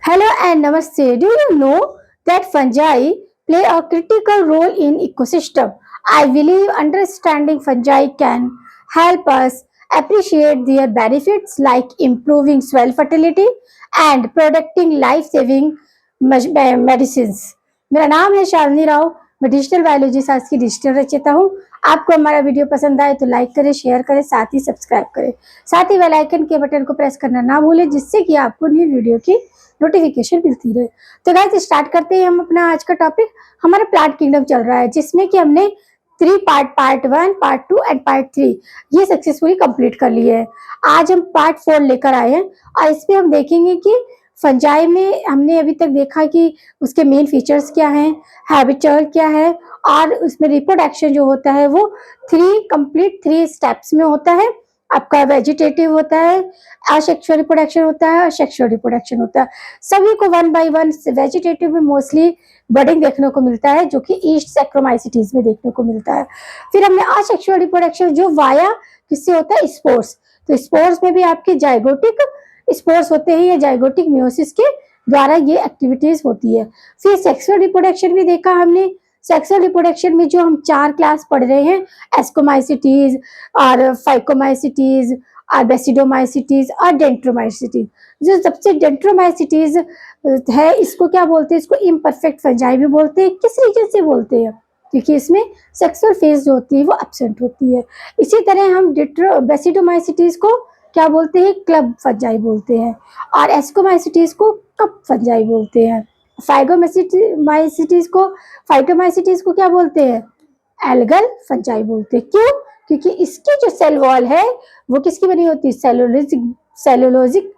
Hello and namaste. Do you know that fungi play a critical role in ecosystem? I believe understanding fungi can help us appreciate their benefits like improving soil fertility and protecting life-saving medicines. मेरा नाम है शालिनी राव. मैं digital biology शास्त्र की digital रचयिता हूँ. आपको हमारा वीडियो पसंद आए तो लाइक करें, शेयर करें, साथ ही सब्सक्राइब करें. साथ ही बेल आइकन के बटन को प्रेस करना ना भूलें जिससे कि आपको न्यू वीडियो की नोटिफिकेशन मिलती रहे. तो गाइस स्टार्ट करते हैं हम अपना आज का टॉपिक. हमारा प्लांट किंगडम चल रहा है जिसमें कि हमने 3 पार्ट 1, पार्ट 2 एंड पार्ट 3 ये सक्सेसफुली कंप्लीट कर लिए है. आज हम पार्ट 4 लेकर आए हैं और इसमें हम देखेंगे कि फंजाई में हमने अभी तक देखा कि उसके मेन फीचर्स क्या हैं, हैबिटेट क्या है और उसमें रिप्रोडक्शन जो होता है वो 3 स्टेप्स में होता है. आपका वेजिटेटिव होता है, असेक्सुअल रिप्रोडक्शन होता है और सेक्सुअल रिप्रोडक्शन होता है. सभी को 1 बाय 1 वेजिटेटिव में मोस्टली बडिंग देखने को मिलता है जो कि ईस्ट सैक्रोमाइसिटीज में देखने को मिलता है. फिर हमने असेक्सुअल रिप्रोडक्शन जो वाया किससे होता है, स्पोर्स. तो स्पोर्स में भी आपके जाइगोटिक स्पोर्स होते हैं या जाइगोटिक मियोसिस के द्वारा ये एक्टिविटीज होती है. फिर सेक्सुअल रिप्रोडक्शन भी देखा हमने. सेक्सुअल रिप्रोडक्शन में जो हम 4 क्लास पढ़ रहे हैं, एस्कोमाइसिटीज और फाइकोमाइसिटीज और बेसिडोमाइसिटीज और डेंट्रोमाइसिटीज. जो सबसे डेंट्रोमाइसिटीज है इसको क्या बोलते हैं, इसको इम्परफेक्ट फंजाई भी बोलते हैं. किस रीजन से बोलते हैं, क्योंकि इसमें सेक्सुअल फेज जो होती है वो एब्सेंट होती है. इसी तरह हम बेसिडोमाइसिटीज को क्या बोलते हैं, क्लब फंजाई बोलते हैं और एस्कोमाइसिटीज को कप फंजाई बोलते हैं. फाइटोमाइसिटीज को क्या बोलते हैं, एल्गल फंजाई बोलते हैं. क्यों? क्योंकि इसकी जो सेल वॉल है वो किसकी बनी होती है, सेलुलोजिक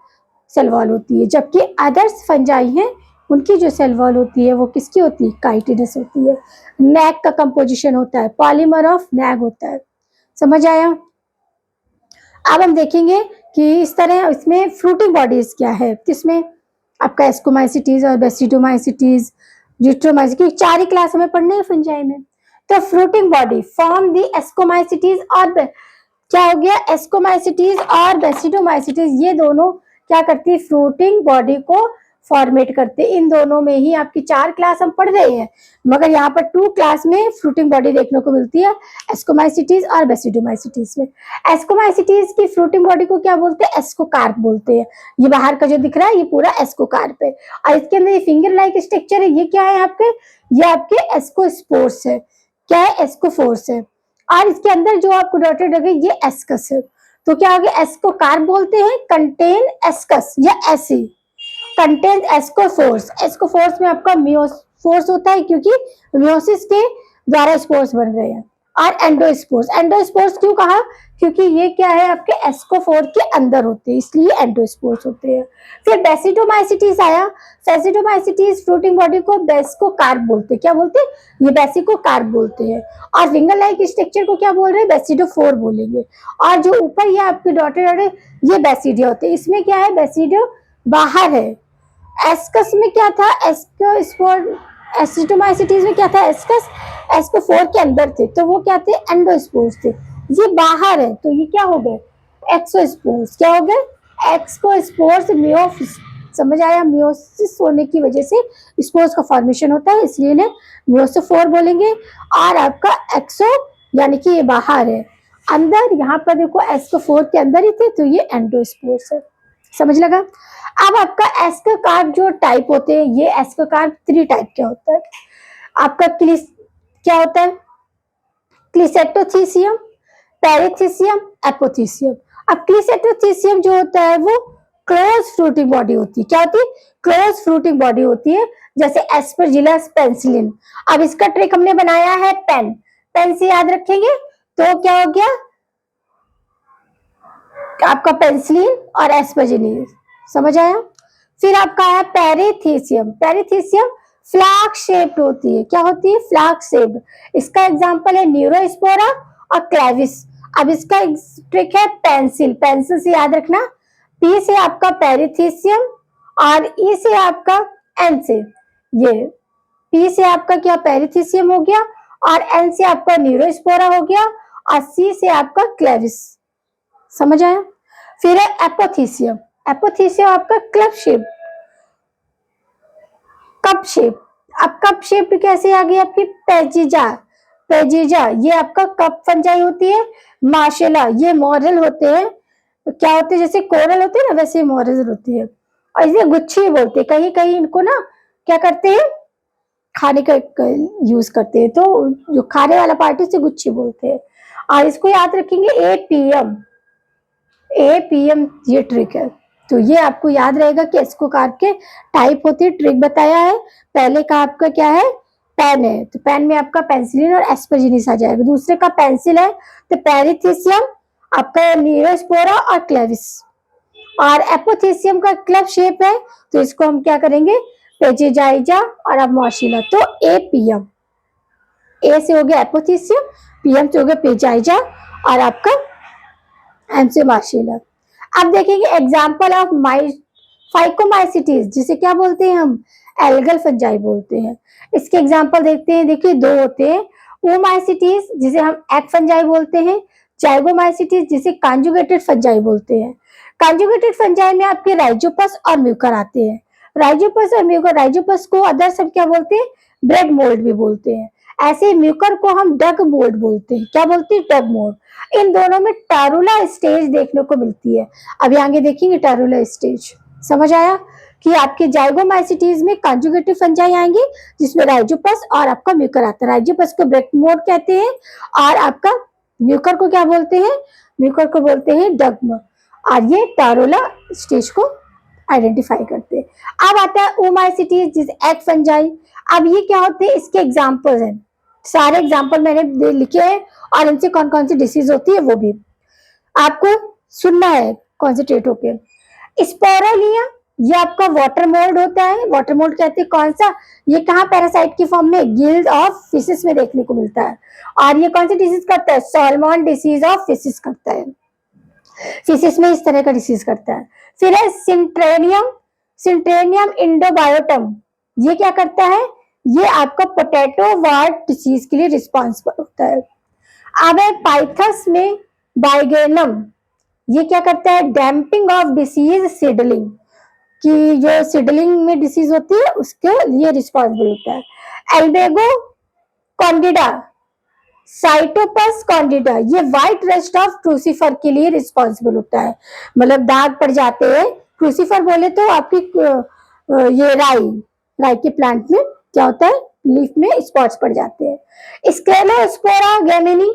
सेल वॉल होती है. जबकि अदर्स फंजाई हैं उनकी जो सेल वॉल होती है वो किसकी होती है, काइटिनस होती है. नेक का कंपोजिशन होता है, पॉलीमर ऑफ नेग होता है. समझ आया? अब हम देखेंगे कि इस तरह इसमें फ्रूटिंग बॉडीज क्या है. किसमें आपका एस्कोमाइसिटीज और बेसिडोमाइसिटीज, डिट्रोमाइसिटीज, 4 ही क्लास हमें पढ़ने हैं फंजाई में. तो फ्रूटिंग बॉडी फॉर्म दी एस्कोमाइसिटीज और क्या हो गया, एस्कोमाइसिटीज और बेसिडोमाइसिटीज ये दोनों क्या करती है, फ्रूटिंग बॉडी को फॉर्मेट करते. इन दोनों में ही आपकी 4 क्लास हम पढ़ रहे हैं मगर यहाँ पर 2 क्लास में फ्रूटिंग बॉडी देखने को मिलती है, एस्कोमाइसिटीज और बेसिडोमाइसिटीज में. एस्कोमाइसिटीज की फ्रूटिंग बॉडी को क्या बोलते हैं, एस्कोकार्प बोलते हैं. ये बाहर का जो दिख रहा है ये पूरा एस्कोकार्प है और इसके अंदर ये फिंगर लाइक स्ट्रक्चर है. ये क्या है आपके, ये आपके एस्कोस्पोर्स है. क्या है, एस्कोफोर्स है. और इसके अंदर जो आपको डॉटेड लगे ये एस्कस है. तो क्या हो गया, एस्कोकार्प बोलते हैं, कंटेन एस्कस या एसी, कंटेन एस्कोफोर्स. एस्कोफोर्स में आपका मियोफोर्स होता है क्योंकि मियोसिस के द्वारा स्पोर्स बन रहे हैं. और एंडोस्पोर्स. एंडोस्पोर्स क्यों कहा, क्योंकि ये क्या है आपके एस्कोफोर के अंदर होते हैं इसलिए एंडोस्पोर्स होते हैं. फिर बेसिडोमाइसिटीज आया. बेसिडोमाइसिटीज फ्रूटिंग बॉडी को बेसिकोकार्प बोलते हैं. क्या बोलते हैं, ये बेसिकोकार्प बोलते हैं. और फिंगर लाइक स्ट्रक्चर को क्या बोल रहे हैं, बेसिडोफोर बोलेंगे. और जो ऊपर ये आपके डॉटेड ये बेसिडिया होते हैं. इसमें क्या है, बेसिडो बाहर है. एस्कस में क्या था, एस्कोस्पोर. एसिडोमाइसिटीज में क्या था, एस्कस एस्कोफोर के अंदर थे तो वो क्या थे, एंडोस्पोर्स थे. ये बाहर है तो ये क्या हो गए, एक्सोस्पोर्स. क्या हो गए, एक्सोस्पोर्स. मियोसिस, समझ आया, मियोसिस होने की वजह से स्पोर्स का फॉर्मेशन होता है इसलिए इन्हें मियोसिफोर बोलेंगे. और आपका एक्सो यानी कि ये बाहर है, अंदर यहाँ पर देखो एस्कोफोर के अंदर ही थे तो ये एंडोस्पोर्स है. समझ लगा? अब आपका एस्कोकार्प जो टाइप होते हैं, ये एस्कोकार्प 3 टाइप के होता है. आपका क्या होता है, क्लिसेटोथीसियम, पेरिथीसियम, एपोथीसियम. अब क्लिसेटोथीसियम जो होता है वो क्लोज फ्रूटिंग बॉडी होती है. क्या होती है, क्लोज फ्रूटिंग बॉडी होती है, जैसे एस्परजिलस पेंसिलिन. अब इसका ट्रिक हमने बनाया है पेन. पेन से याद रखेंगे तो क्या हो गया आपका पेंसिलिन और एस्परजिलिन. समझ आया? फिर आपका है पेरिथीसियम. पेरिथीसियम फ्लाक शेप्ड होती है. क्या होती है, फ्लाक शेप्ड. इसका एग्जांपल है न्यूरोस्पोरा और क्लेविस. अब इसका ट्रिक है पेंसिल. पेंसिल से याद रखना, पी से आपका पेरिथीसियम और ई से आपका एन से, ये पी से आपका क्या पेरिथीसियम हो गया और एन से आपका न्यूरोस्पोरा हो गया और सी से आपका क्लेविस. समझ आया? फिर है एपोथीसियम. एपोथीसियम आपका क्लब शेप. Cup shape. अब कप शेप कैसे आ गई आपकी? पेजिजा, पेजिजा ये आपका कप फंजाई होती है। मार्शेला ये मॉरल होते हैं, क्या होते हैं जैसे कोरल होते हैं ना वैसे मॉरल होती है। और इसे गुच्छी बोलते हैं, कहीं कहीं इनको ना क्या करते हैं खाने का यूज करते हैं, तो जो खाने वाला पार्ट है उसे गुच्छी बोलते हैं। और इसको याद रखेंगे एपीएम, एपीएम ये ट्रिक है। तो ये आपको याद रहेगा कि इसको कार के टाइप होती है, ट्रिक बताया है। पहले का आपका क्या है? पेन है, तो पेन में आपका पेंसिलिन और एस्परजिनिस आ जाएगा। दूसरे का पेंसिल है तो पेरिथिसियम, आपका नीरोस्पोरा और क्लेविस। और एपोथेसियम का क्लब शेप है, तो इसको हम क्या करेंगे? पेजिजाइजा और अब मॉर्शिला। तो एपीएम, ए से हो गया एपोथेसियम, पीएम से हो गया पेजाइजा और आपका एम से मार्शिला। अब देखेंगे एग्जाम्पल ऑफ फाइकोमाइसिटीज, जिसे क्या बोलते हैं हम? एल्गल फंजाई बोलते हैं। इसके एग्जाम्पल देखते हैं। देखिए दो होते हैं, ओमाइसिटीज जिसे हम एग फंजाई बोलते हैं, जाइगोमाइसिटीज जिसे कॉन्जुगेटेड फंजाई बोलते हैं। कॉन्जुगेटेड फंजाई में आपके राइजोपस और म्यूकर आते हैं। राइजोपस और म्यूकर, राइजोपस को अदर सब क्या बोलते हैं? ब्रेड मोल्ड भी बोलते हैं। ऐसे म्यूकर को हम डग मोल्ड बोलते हैं। क्या बोलते हैं? डग मोल्ड। इन दोनों में टारुला स्टेज देखने को मिलती है। अभी आगे देखेंगे टारुला स्टेज। समझ आया कि आपके जाइगोमाइसिटीज में कॉन्जुगेटिव फंजाई आएंगे जिसमें राइजोपस और आपका म्यूकर आता है। राइजोपस को ब्रेड मोल्ड कहते हैं और आपका म्यूकर को क्या बोलते हैं? म्यूकर को बोलते हैं डगम। और ये टारुला स्टेज को आइडेंटिफाई करते हैं। अब आता है ओमाइसिटीज जिसे एग फंजाई। अब ये क्या होते हैं? इसके एग्जाम्पल्स हैं, सारे एग्जाम्पल मैंने लिखे हैं और इनसे कौन कौन सी डिसीज होती है वो भी आपको सुनना है कॉन्सेंट्रेट होके। स्पोरोलिया ये आपका वाटर मोल्ड होता है। वाटर मोल्ड कहते हैं कौन सा? ये कहाँ पैरासाइट की फॉर्म में? गिल्ड ऑफ फिशेस में देखने को मिलता है। और ये कौन सी डिसीज करता है? सॉल्मन डिसीज ऑफ फिशेस करता है। फिशेस में इस तरह का डिसीज करता है। फिर है सिंट्रेनियम, सिंट्रेनियम इंडोबायोटम। ये क्या करता है? ये आपका पोटैटो वार्ट डिसीज के लिए रिस्पॉन्सिबल होता है। अब है पाइथस में बाइगेनम। ये क्या करता है? डैम्पिंग ऑफ डिसीज सीडलिंग, कि जो सीडलिंग में डिसीज होती है उसके लिए रिस्पॉन्सिबल होता है। एल्बेगो कॉन्डिडा, साइटोपस कॉन्डिडा ये व्हाइट रस्ट ऑफ क्रूसीफर के लिए रिस्पॉन्सिबल होता है। मतलब दाग पड़ जाते हैं, क्रूसीफर बोले तो आपकी ये राई, राई के प्लांट में क्या होता है? लीफ में स्पॉट्स पड़ जाते हैं। स्क्लेरोस्पोरा गैमिनी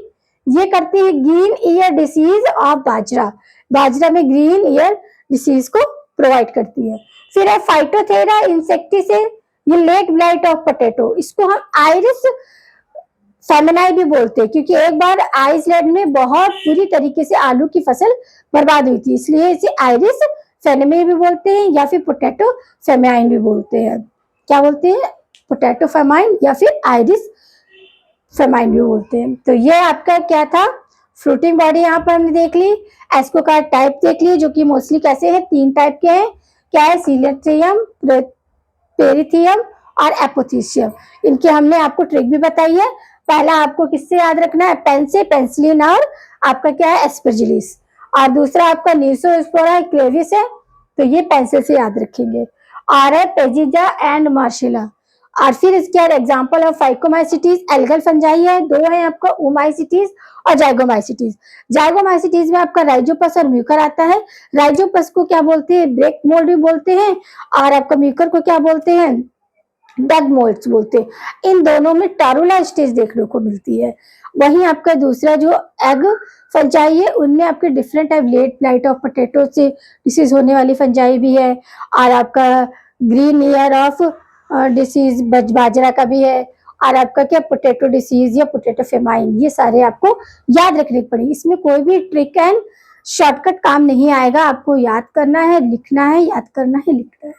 ये करते हैं ग्रीन ईयर डिसीज ऑफ बाजरा, बाजरा में ग्रीन ईयर डिसीज को प्रोवाइड करती है। फिर है फाइटोथेरा इंसेक्टिसेड, ये लेट ब्लाइट ऑफ पोटैटो, इसको हम आइरिस फेमिनाई भी बोलते हैं क्योंकि एक बार आइसलैंड में बहुत बुरी तरीके से आलू की फसल बर्बाद हुई थी, इसलिए इसे आइरिस फेमिनाई भी बोलते हैं या फिर पोटैटो फेमाइन भी बोलते हैं। क्या बोलते हैं? पोटैटो फेमाइन या फिर आइरिस फेमाइन भी बोलते हैं। तो ये आपका क्या था? फ्रूटिंग बॉडी यहाँ पर हमने देख ली। एस्कोकार्ड टाइप देख ली जो कि मोस्टली कैसे है? 3 टाइप के हैं। क्या है? सीलेट्रियम, पेरिथियम और एपोथीसियम। इनके हमने आपको ट्रिक भी बताई है। पहला आपको किससे याद रखना है? पेन से, पेंसिलिन और आपका क्या है? एस्परजिलिस। और दूसरा आपका नीरोस्पोरा क्लेविस है, तो ये पेंसिल से याद रखेंगे। और है पेजिजा एंड मार्शिला। और फिर इसके बाद example of phycomycetes algal fungi है, 2 है आपका ओमाइसिटीज और जाइगोमाइसिटीज। जाइगोमाइसिटीज में आपका राइजोपस और म्यूकर आता है। राइजोपस को क्या बोलते हैं? ब्रेक मोल्ड भी बोलते हैं और आपका म्यूकर को क्या बोलते हैं? डग मोल्ड्स बोलते हैं। इन दोनों में टारुला स्टेज देखने को मिलती है। वहीं आपका दूसरा जो एग फंजाई है उनमें आपके different type late blight of potato से डिसीज होने वाली फंजाई भी है और आपका ग्रीन ईयर ऑफ डिसीज बाजरा का भी है और आपका क्या पोटैटो डिसीज या पोटैटो फेमाइन, ये सारे आपको याद रखने पड़ेंगे। इसमें कोई भी ट्रिक एंड शॉर्टकट काम नहीं आएगा, आपको याद करना है, लिखना है, याद करना है, लिखना है।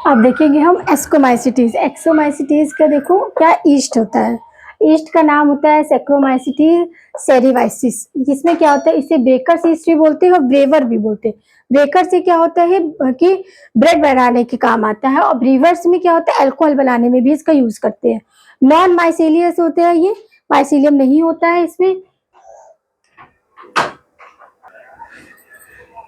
अब देखेंगे हम एस्कोमाइसिटीज। एक्सोमाइसिटीज का देखो क्या ईस्ट होता है। ईस्ट का नाम होता है सेक्रोमाइसिटीज सेरिवाइसिस। जिसमें क्या होता है? इसे बेकर्स ईस्ट भी बोलते हैं और ब्रेवर भी बोलते हैं। बेकर से क्या होता है कि ब्रेड बनाने के काम आता है और ब्रीवर्स में क्या होता है? अल्कोहल बनाने में भी इसका यूज करते हैं। नॉन माइसेलियस होते हैं, ये माइसेलियम नहीं होता है इसमें।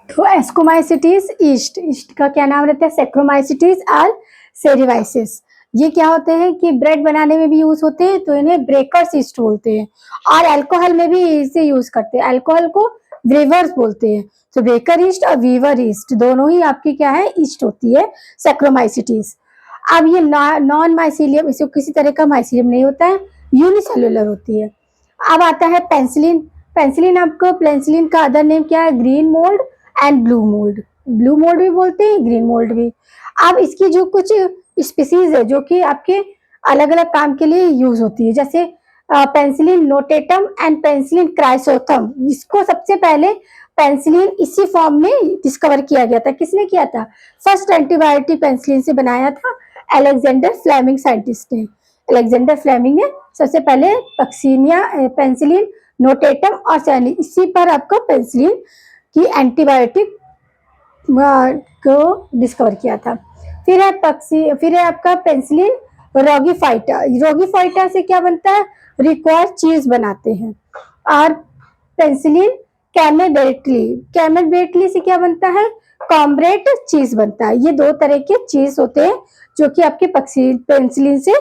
तो एस्कोमाइसिटीज ईस्ट, ईस्ट का क्या नाम रहता है? सैक्रोमाइसिटीज और सेरिवाइसिस। ये क्या होते हैं कि ब्रेड बनाने में भी यूज होते हैं, तो इन्हें ब्रेकर्स ईस्ट बोलते हैं। और अल्कोहल में भी इसे यूज करते हैं, अल्कोहल को ब्रेवर्स बोलते हैं। तो ब्रेकर ईस्ट और वीवर ईस्ट दोनों ही आपकी क्या है? ईस्ट होती है सैक्रोमाइसिटीज। अब ये नॉन माइसीलियम, इसको किसी तरह का माइसीलियम नहीं होता है, यूनिसेलुलर होती है। अब आता है पेंसिलिन। पेंसिलिन, आपको पेंसिलिन का अदर नेम क्या है? Green mould and blue mould. Blue mould भी बोलते हैं, ग्रीन मोल्ड भी। अब इसकी जो कुछ स्पीसीज है जो कि आपके अलग अलग काम के लिए यूज होती है, जैसे पेंसिलिन नोटेटम एंड पेंसिलिन क्राइसोथम। इसको सबसे पहले पेंसिलिन इसी फॉर्म में डिस्कवर किया गया था। किसने किया था? फर्स्ट एंटीबायोटिक पेंसिलिन से बनाया था अलेक्जेंडर फ्लेमिंग साइंटिस्ट ने। अलेक्जेंडर फ्लेमिंग ने सबसे पहले पक्सीनिया पेंसिलिन नोटेटम और सैनी, इसी पर आपको पेंसिलिन की एंटीबायोटिक को डिस्कवर किया था। फिर है आपका पेंसिलिन रोगीफाइटा। रोगीफाइटा से क्या बनता है? रिक्वायर्ड चीज बनाते हैं। और पेंसिलिन कैमेबेटली, कैमेबेटली से क्या बनता है? कॉम्ब्रेट चीज बनता है। ये दो तरह के चीज होते हैं जो कि आपके पेंसिलिन से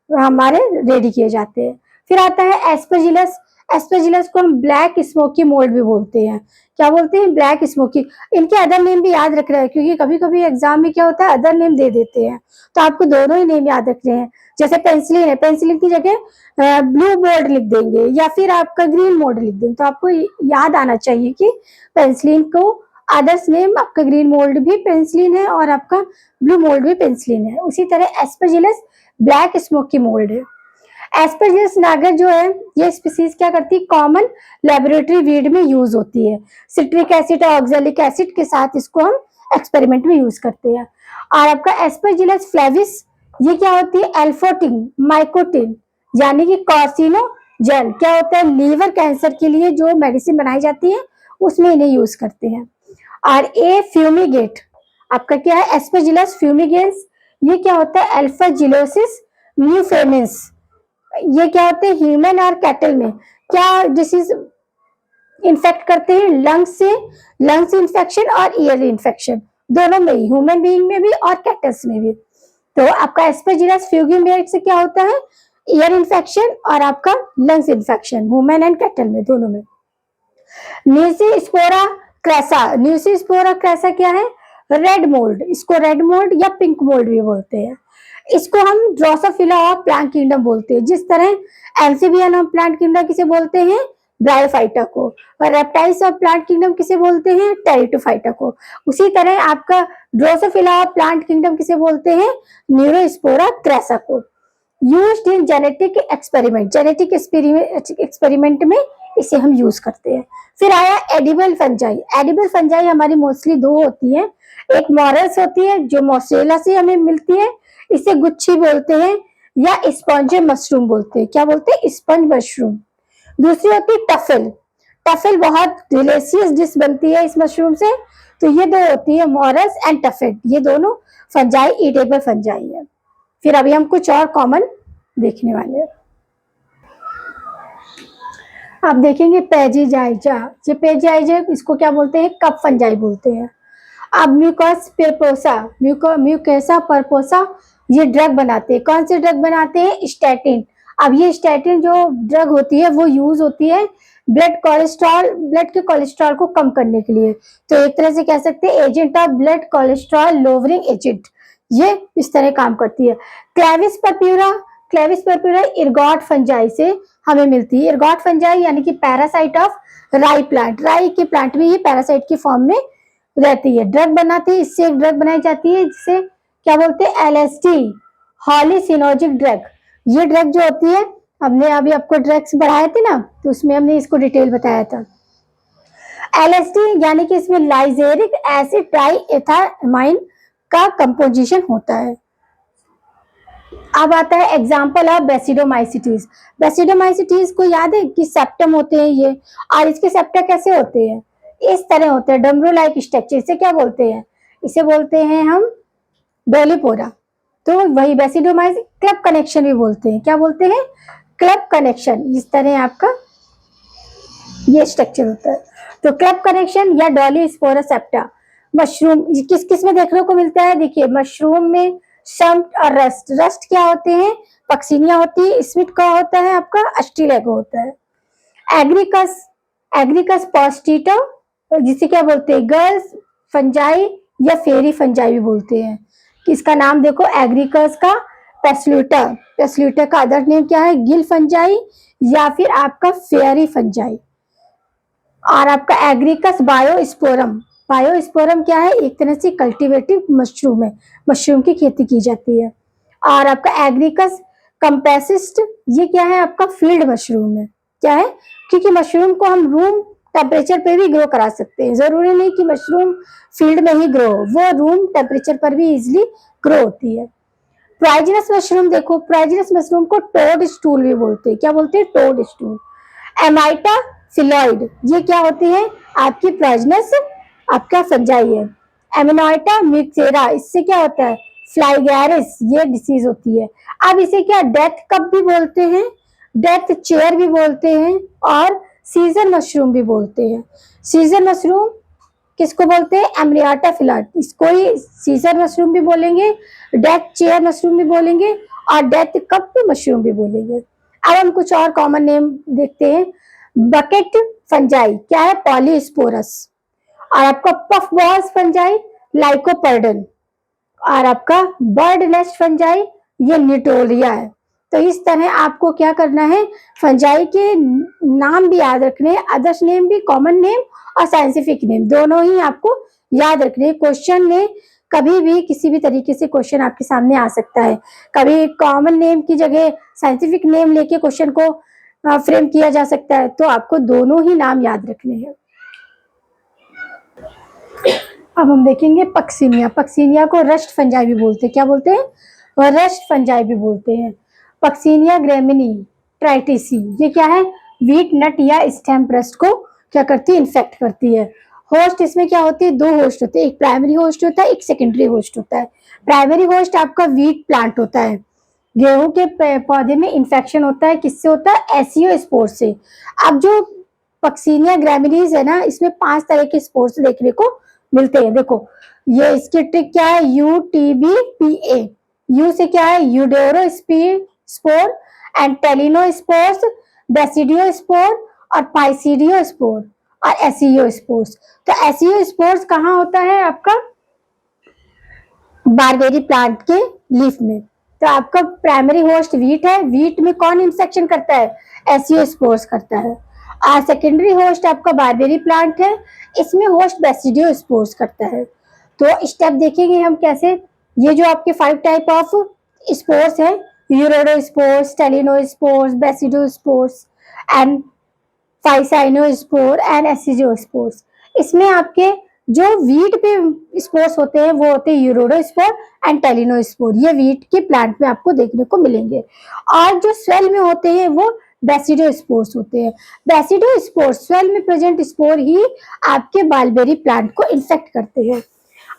हमारे रेडी किए जाते हैं। फिर आता है एस्परजिलस। एस्परजिलस को हम ब्लैक स्मोकी मोल्ड भी बोलते हैं। क्या बोलते हैं? Black smoky. इनके अदर नेम भी याद रख रहे हैं, क्योंकि कभी कभी एग्जाम में क्या होता है, अदर नेम दे देते हैं, तो आपको दोनों ही नेम याद रखने हैं। जैसे पेंसिलिन है, पेंसिलिन की जगह ब्लू मोल्ड लिख देंगे या फिर आपका ग्रीन मोल्ड लिख देंगे, तो आपको याद आना चाहिए कि पेंसिलिन को अदर्स नेम आपका ग्रीन मोल्ड भी पेंसिलिन है और आपका ब्लू मोल्ड भी पेंसिलिन है। उसी तरह एस्परजिलस ब्लैक स्मोकी मोल्ड है। एस्परजिलस नागर जो है, ये स्पीसीज क्या करती है? कॉमन लेबोरेटरी वीड में यूज होती है। सिट्रिक एसिड और ऑक्जेलिक एसिड के साथ इसको हम एक्सपेरिमेंट में यूज करते हैं। और आपका एस्परजिलस फ्लेविस, ये क्या होती है? एल्फोटिन माइकोटिन, यानी कि कार्सिनोजेन। क्या होता है? लीवर कैंसर के लिए जो मेडिसिन बनाई जाती है उसमें इन्हें यूज करते हैं। और ए फ्यूमिगेट, आपका क्या है? एस्परजिलस फ्यूमिगेंस। ये क्या होता है? अल्फा जिलोसिस न्यूफेमिस। ये क्या होते हैं? ह्यूमन और कैटल में क्या डिसीज इन्फेक्ट करते हैं? लंग्स से, लंग्स इन्फेक्शन और ईयर इन्फेक्शन, दोनों में ही, ह्यूमन बीइंग में भी और कैटल्स में भी। तो आपका एस्परजिलस फ्यूमिगेट से क्या होता है? ईयर इन्फेक्शन और आपका lungs infection, human and cattle में, दोनों में। न्यूसीस्पोरा क्रेसा। न्यूसीस्पोरा क्रेसा क्या है? Red mould. इसको रेड मोल्ड या पिंक मोल्ड भी बोलते हैं। इसको हम ड्रोसोफिला ऑफ प्लांट किंगडम बोलते हैं। जिस तरह एम्फीबियन ऑफ प्लांट किंगडम किसे बोलते हैं? ब्रायोफाइटा को। और रेप्टाइल्स ऑफ प्लांट किंगडम किसे बोलते हैं? टेरिडोफाइटा को। उसी तरह आपका ड्रोसोफिला ऑफ प्लांट किंगडम किसे बोलते हैं? न्यूरोस्पोरा क्रेसा को। Used in genetic experiment, genetic experiment में इसे हम यूज करते हैं। फिर आया एडिबल फंजाई। एडिबल फंजाई हमारी मोस्टली दो होती है। एक मॉरस होती है जो मोसेला से हमें मिलती है, इसे गुच्छी बोलते हैं या स्पंज मशरूम बोलते हैं। क्या बोलते हैं? Sponge mushroom. दूसरी होती है टफल। टफल बहुत डिलीशियस डिश बनती है इस मशरूम से। तो ये दो होती है, मॉरस एंड टफल, ये दोनों फंजाई ईटेबल फंजाई है। फिर अभी हम कुछ और कॉमन देखने वाले हैं। आप देखेंगे पेजिजाइजा। ये पेजिजाइजा इसको क्या बोलते हैं? कप फंजाई बोलते हैं। अब म्यूकस परपोसा, म्यूकेसा परपोसा, ये ड्रग बनाते हैं। कौन से ड्रग बनाते हैं? स्टैटिन। अब ये स्टैटिन जो ड्रग होती है वो यूज होती है ब्लड कोलेस्ट्रॉल, ब्लड के कोलेस्ट्रॉल को कम करने के लिए। तो एक तरह से कह सकते हैं agent of blood cholesterol lowering agent, ये इस तरह काम करती है। क्लेविस पर्प्यूरा, क्लेविस पर्प्यूरा इर्गॉट फंजाई से हमें मिलती है। इर्गॉट फंजाई यानी कि पैरासाइट ऑफ राई प्लांट, राई के प्लांट में ये पैरासाइट की फॉर्म में रहती है। ड्रग बनाती है, इससे एक ड्रग बनाई जाती है जिसे क्या बोलते हैं? LSD, hallucinogenic drug. ये ड्रग जो होती है, हमने अभी आपको ड्रग्स बढ़ाए थे ना, तो उसमें हमने इसको डिटेल बताया था। एलएसडी यानी कि इसमें लाइजेरिक एसिड ट्राइएथामाइन का कंपोजिशन होता है। अब आता है एग्जाम्पल ऑफ बेसिडोमाइसिटीज। बेसिडोमाइसिटीज को याद है कि सेप्टम होते हैं ये, और इसके सेप्टा कैसे होते हैं? इस तरह होते हैं, डमरू लाइक स्ट्रक्चर। इसे क्या बोलते हैं? इसे बोलते हैं हम डोलीपोरा। तो वही बेसिडोमाइसिस, क्लब कनेक्शन भी बोलते हैं। क्या बोलते हैं? Club connection. इस तरह आपका ये स्ट्रक्चर होता है। तो क्लब कनेक्शन या डॉली स्पोरोसेप्टा मशरूम किस किस में देखने को मिलता है? देखिए मशरूम में शम्प और रस्ट। रस्ट क्या होते हैं? पक्सिनिया होती है। स्मिट का होता है आपका अस्टिलेगो होता है। एग्रीकस एग्रीकस पॉस्टिटो जिसे क्या बोलते हैं? गर्ल्स फंजाई या फेरी फंजाई भी बोलते हैं। इसका नाम देखो एग्रीकस का पेस्ल्यूटा। पेस्ल्यूटा का अदर नेम क्या है? गिल फंजाई या फिर आपका फेरी फंजाई। और आपका एग्रीकस बायोस्पोरम। बायोस्पोरम क्या है? एक तरह से कल्टीवेटिव मशरूम है, मशरूम की खेती की जाती है। और आपका एग्रीकस कंपेसिस्ट ये क्या है? आपका फील्ड मशरूम है। क्या है? क्योंकि मशरूम को हम रूम टेम्परेचर पे भी ग्रो करा सकते हैं, जरूरी नहीं कि मशरूम फील्ड में ही ग्रो हो, वो रूम टेम्परेचर पर भी इजिली ग्रो होती है। प्राइजनस मशरूम देखो, प्राइजनस मशरूम को टोड स्टूल भी बोलते हैं। क्या बोलते हैं? Toad stool. एमाइटा फिलॉइड ये क्या होती है? आपकी प्राइजनस आपका फंजाई है। एमिनोइटा मिक्सेरा इससे क्या होता है? फ्लाईगैरिस ये डिसीज होती है। अब इसे क्या डेथ कप भी बोलते हैं, डेथ चेयर भी बोलते हैं और सीजन मशरूम भी बोलते हैं। सीजन मशरूम किसको बोलते हैं? एमरियाटा फिलाट, इसको ही सीजर मशरूम भी बोलेंगे, डेथ चेयर मशरूम भी बोलेंगे और डेथ कप मशरूम भी बोलेंगे। अब हम कुछ और कॉमन नेम देखते हैं। बकेट फंजाई क्या है? पॉलीस्पोरस। और आपका पफ बॉल्स फंजाई लाइकोपर्डन। और आपका बर्ड नेस्ट फंजाई ये निटोलिया है। तो इस तरह आपको क्या करना है? फंजाई के नाम भी याद रखने हैं, अदर्स नेम भी, कॉमन नेम और साइंटिफिक नेम दोनों ही आपको याद रखने। क्वेश्चन में कभी भी किसी भी तरीके से क्वेश्चन आपके सामने आ सकता है। कभी कॉमन नेम की जगह साइंटिफिक नेम लेके क्वेश्चन को फ्रेम किया जा सकता है। तो आपको दोनों ही नाम याद रखने हैं। अब हम देखेंगे पक्सिनिया। पक्सिनिया को रस्ट फंजाई भी बोलते हैं। क्या बोलते हैं? रस्ट फंजाई भी बोलते हैं। पक्सिनिया ग्रेमिनी ट्राइटिसी ये क्या है? वीट नट या स्टेम रस्ट को क्या करती है? इन्फेक्ट करती है। होस्ट इसमें क्या होती है? दो होस्ट होते हैं, एक प्राइमरी होस्ट होता है, एक सेकेंडरी होस्ट होता है। प्राइमरी होस्ट आपका वीट प्लांट होता है। गेहूं के पौधे में इन्फेक्शन होता है, किससे होता है? एसियो स्पोर से। अब जो पक्सिनिया ग्रेमिनीज है ना, इसमें 5 तरह के स्पोर्स देखने को मिलते हैं। देखो ये इसकी ट्रिक क्या है? UTBPA। यू से क्या है? यूडोरो spore and teleuto spores, basidio spore और पाइसिडियो स्पोर और एसियो स्पोर्स। तो एसियो स्पोर्स कहाँ होता है? आपका बारबेरी प्लांट के लीफ में। तो आपका प्राइमरी होस्ट वीट है, वीट में कौन इन्फेक्शन करता है? एसियो स्पोर्स करता है। और सेकेंडरी होस्ट आपका बारबेरी प्लांट है, इसमें होस्ट बेसिडियो स्पोर्स करता है। तो स्टेप देखेंगे हम कैसे। ये जो आपके 5 टाइप ऑफ स्पोर्स है, uredo spores, teleuto spores, basidio spores and pycnio spore and aecidio spores. इसमें आपके जो वीट पे स्पोर्स होते हैं वो होते हैं यूरोडो स्पोर एंड टेलिनो स्पोर। ये वीट के प्लांट में आपको देखने को मिलेंगे। और जो स्वेल में होते हैं वो बेसिडियो स्पोर्स होते हैं। बेसिडियो स्पोर स्वेल में प्रेजेंट स्पोर ही आपके बालबेरी प्लांट को इन्फेक्ट करते हैं।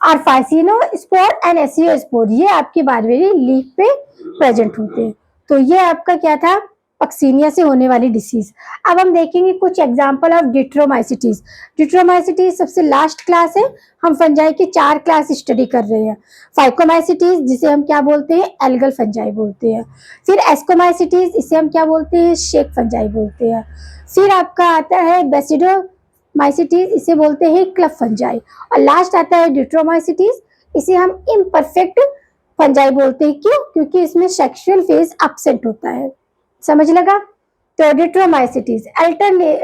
और फाइसिनो स्पोर एंड एसियो स्पोर ये आपके बारबेरी लीफ पे प्रेजेंट होते हैं। तो ये आपका क्या था? पक्सिनिया से होने वाली डिसीज। अब हम देखेंगे कुछ एग्जांपल ऑफ डिट्रोमाइसिटीज। डिट्रोमाइसिटीज सबसे लास्ट क्लास है, हम फंजाई के 4 क्लास स्टडी कर रहे हैं। फाइकोमाइसिटीज जिसे हम क्या बोलते हैं? एल्गल फंजाई बोलते हैं। फिर एस्कोमाइसिटीज इसे हम क्या बोलते हैं? शेक फंजाई बोलते हैं। फिर आपका आता है बेसिडोमाइसिटीज, इसे बोलते हैं क्लब फंजाई। और लास्ट आता है डिट्रोमाइसिटीज, इसे हम इम्परफेक्ट फंजाई बोलते हैं। क्यों? क्योंकि इसमें सेक्सुअल फेज एब्सेंट होता है। समझ लगा? तो डिट्रोमाइसिटीज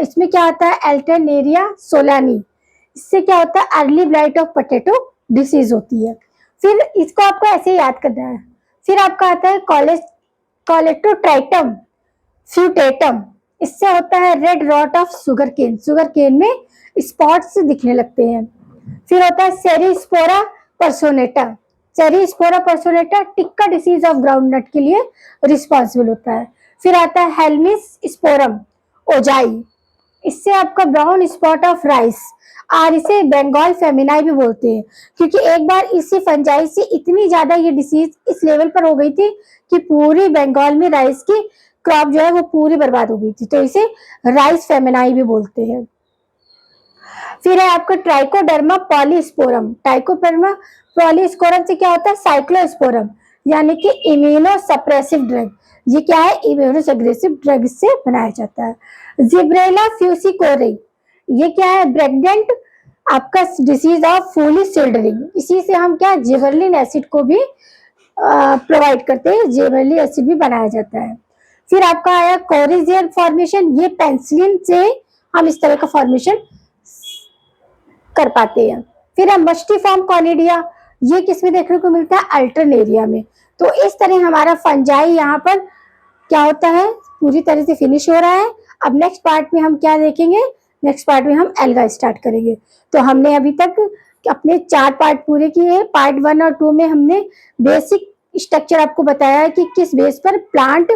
इसमें क्या आता है? अल्टरनेरिया सोलानी, इससे क्या होता है? Early blight of potato disease होती है। फिर इसको आपको ऐसे याद करना है। फिर आपका आता है कॉलेटोट्राइटम फ्यूटेटम, इससे होता है red rot of sugar cane. Sugar cane में स्पॉट्स दिखने लगते हैं। फिर होता है Cercospora personata. Cercospora personata tikka disease of groundnut के लिए रिस्पॉन्सिबल होता है। फिर आता है हेल्मिस स्पोरम ओजाई, इससे आपका ब्राउन स्पॉट ऑफ राइस। और इसे बंगाल फेमिनाई भी बोलते हैं, क्योंकि एक बार इसी फंजाई से इतनी ज्यादा ये डिसीज इस लेवल पर हो गई थी कि पूरी बंगाल में राइस की क्रॉप जो है वो पूरी बर्बाद हो गई थी, तो इसे राइस फेमिनाई भी बोलते हैं। फिर है आपका ट्राइकोडर्मा पॉलीस्पोरम। ट्राइकोडर्मा पॉलीस्पोरम से क्या होता है, साइक्लोस्पोरम, यानी कि इम्यूनो सप्रेसिव ड्रग। ये क्या है, इम्यूनो सप्रेसिव ड्रग से बनाया जाता है। जिब्रेला फ्यूसिकोरी, ये क्या है, ब्रेगनेंट आपका डिसीज ऑफ फूली सिल्डरिंग। इसी से हम क्या, जिबरलिन एसिड को भी प्रोवाइड करते हैं, जिबरलिन एसिड भी बनाया जाता है। फिर आपका आया कोरिजियर फॉर्मेशन, ये पेंसिलिन से हम इस तरह का फॉर्मेशन कर पाते हैं। फिर है मस्टिफॉर्म कॉनिडिया, ये किसमें देखने को मिलता है, अल्टरनेरिया में। तो इस तरह हमारा फंजाई यहाँ पर क्या होता है, पूरी तरह से फिनिश हो रहा है। अब नेक्स्ट पार्ट में हम क्या देखेंगे, नेक्स्ट पार्ट में हम एल्गा स्टार्ट करेंगे। तो हमने अभी तक अपने 4 पार्ट पूरे किए हैं। पार्ट 1 और 2 में हमने बेसिक स्ट्रक्चर आपको बताया है कि किस बेस पर प्लांट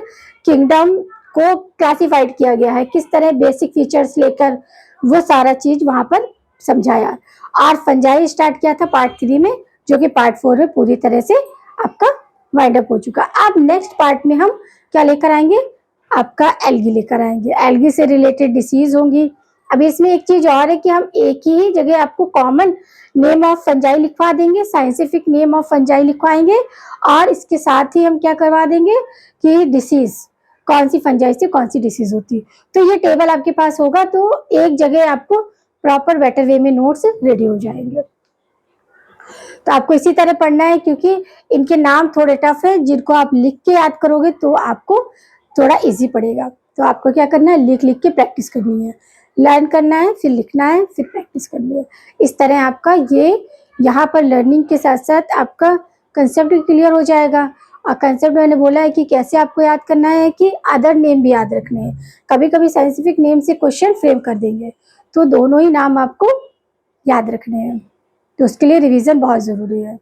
किंगडम को क्लासिफाइड किया गया है, किस तरह बेसिक फीचर्स लेकर, वो सारा चीज वहां पर समझाया। और फंजाई स्टार्ट किया था पार्ट 3 में, जो कि पार्ट 4 में पूरी तरह से आपका वाइंड अप हो चुका। अब नेक्स्ट पार्ट में हम क्या लेकर आएंगे, आपका एल्गी लेकर आएंगे। एल्गी से रिलेटेड डिसीज होंगी। अब इसमें एक चीज और है कि हम एक ही जगह आपको कॉमन नेम ऑफ फंजाई लिखवा देंगे, साइंटिफिक नेम ऑफ फंजाई लिखवाएंगे, और इसके साथ ही हम क्या करवा देंगे कि डिसीज कौन सी फंजाई से कौन सी डिसीज होती है। तो ये टेबल आपके पास होगा, तो एक जगह आपको प्रॉपर बेटर वे में नोट्स रेडी हो जाएंगे। तो आपको इसी तरह पढ़ना है, क्योंकि इनके नाम थोड़े टफ है, जिनको आप लिख के याद करोगे तो आपको थोड़ा इजी पड़ेगा। तो आपको क्या करना है, लिख लिख के प्रैक्टिस करनी है, लर्न करना है, फिर लिखना है, फिर प्रैक्टिस करनी है। इस तरह आपका ये यहाँ पर लर्निंग के साथ साथ आपका कंसेप्ट भी क्लियर हो जाएगा। और कंसेप्ट मैंने बोला है कि कैसे आपको याद करना है, कि अदर नेम भी याद रखने हैं। कभी कभी साइंटिफिक नेम से क्वेश्चन फ्रेम कर देंगे, तो दोनों ही नाम आपको याद रखने हैं। तो उसके लिए रिवीजन बहुत ज़रूरी है।